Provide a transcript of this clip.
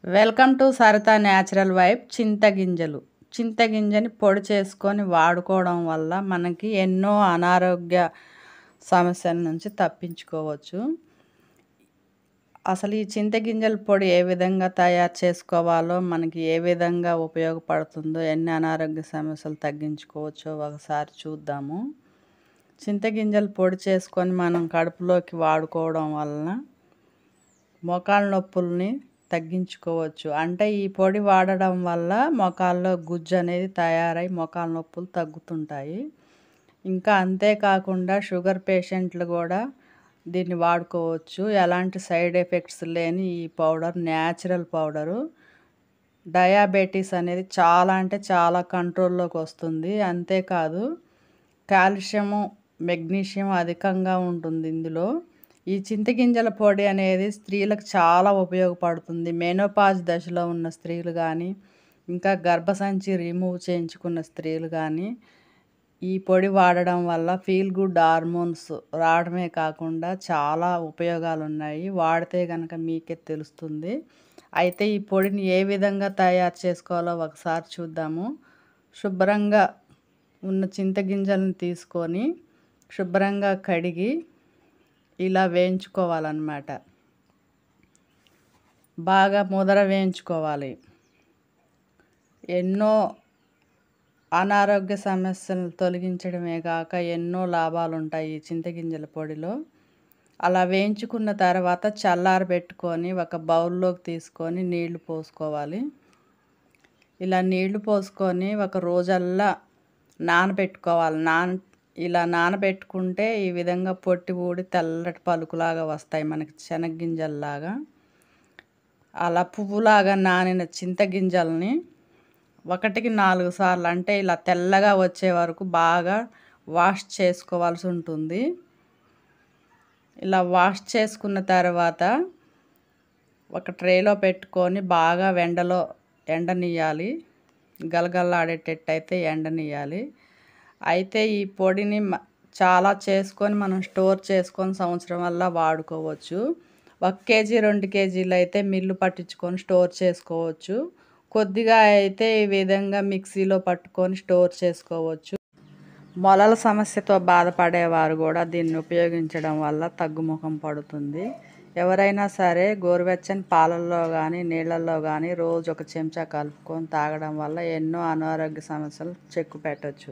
Welcome to Saritha natural vibe. చింతగింజని పొడి చేసుకొని వాడుకోవడం వల్ల మనకి ఎన్నో అనారోగ్య సమస్యల నుంచి తప్పించుకోవచ్చు. అసలు ఈ చింతగింజల పొడి ఏ విధంగా తయారు చేసుకోవాలో, మనకి ఏ విధంగా ఉపయోగపడుతుందో, ఎన్ని అనారోగ్య సమస్యలు తగ్గించుకోవచ్చో ఒకసారి చూద్దాము. చింతగింజల పొడి చేసుకొని మనం కడుపులోకి వాడుకోవడం వలన మోకాళ్ళ నొప్పుల్ని తగ్గించుకోవచ్చు. అంటే ఈ పొడి వాడడం వల్ల మోకాల్లో గుజ్జు అనేది తయారై మోకాళ్ళ నొప్పులు తగ్గుతుంటాయి. ఇంకా అంతేకాకుండా షుగర్ పేషెంట్లు కూడా దీన్ని వాడుకోవచ్చు. ఎలాంటి సైడ్ ఎఫెక్ట్స్ లేని ఈ పౌడర్ న్యాచురల్ పౌడరు. డయాబెటీస్ అనేది చాలా అంటే చాలా కంట్రోల్లోకి వస్తుంది. అంతేకాదు కాల్షియము, మెగ్నీషియం అధికంగా ఉంటుంది ఇందులో. ఈ చింతగింజల పొడి అనేది స్త్రీలకు చాలా ఉపయోగపడుతుంది. మెనోపాజ్ దశలో ఉన్న స్త్రీలు కానీ, ఇంకా గర్భసంచి రిమూవ్ చేయించుకున్న స్త్రీలు కానీ ఈ పొడి వాడడం వల్ల ఫీల్ గుడ్ హార్మోన్స్ రావడమే కాకుండా చాలా ఉపయోగాలు ఉన్నాయి. వాడితే కనుక మీకే తెలుస్తుంది. అయితే ఈ పొడిని ఏ విధంగా తయారు చేసుకోవాలో ఒకసారి చూద్దాము. శుభ్రంగా ఉన్న చింతగింజలను తీసుకొని శుభ్రంగా కడిగి ఇలా వేయించుకోవాలన్నమాట. బాగా ముదర వేయించుకోవాలి. ఎన్నో అనారోగ్య సమస్యలను తొలగించడమే కాక ఎన్నో లాభాలు ఉంటాయి ఈ చింతగింజల పొడిలో. అలా వేయించుకున్న తర్వాత చల్లారబెట్టుకొని ఒక బౌల్లోకి తీసుకొని నీళ్లు పోసుకోవాలి. ఇలా నీళ్లు పోసుకొని ఒక రోజల్లా నానబెట్టుకోవాలి. ఇలా నానబెట్టుకుంటే ఈ విధంగా పొట్టి ఊడి తెల్లటి పలుకులాగా వస్తాయి మనకి శనగ్గింజల్లాగా. అలా పువ్వులాగా నానిన చింతగింజల్ని 1కి 4 సార్లు అంటే ఇలా తెల్లగా వచ్చే వరకు బాగా వాష్ చేసుకోవాల్సి ఉంటుంది. ఇలా వాష్ చేసుకున్న తర్వాత ఒక ట్రేలో పెట్టుకొని బాగా ఎండనియ్యాలి. గలగలలాడేటట్టు అయితే ఎండనియ్యాలి. అయితే ఈ పొడిని చాలా చేసుకొని మనం స్టోర్ చేసుకొని సంవత్సరం వల్ల వాడుకోవచ్చు. 1 కేజీ 2 కేజీలు అయితే మిల్లు పట్టించుకొని స్టోర్ చేసుకోవచ్చు. కొద్దిగా అయితే ఈ విధంగా మిక్సీలో పట్టుకొని స్టోర్ చేసుకోవచ్చు. మొలల సమస్యతో బాధపడేవారు కూడా దీన్ని ఉపయోగించడం వల్ల తగ్గుముఖం పడుతుంది. ఎవరైనా సరే గోరువెచ్చని పాలల్లో కానీ నీళ్ళల్లో కానీ రోజు 1 చెంచా కలుపుకొని తాగడం వల్ల ఎన్నో అనారోగ్య సమస్యలు చెక్కు పెట్టచ్చు.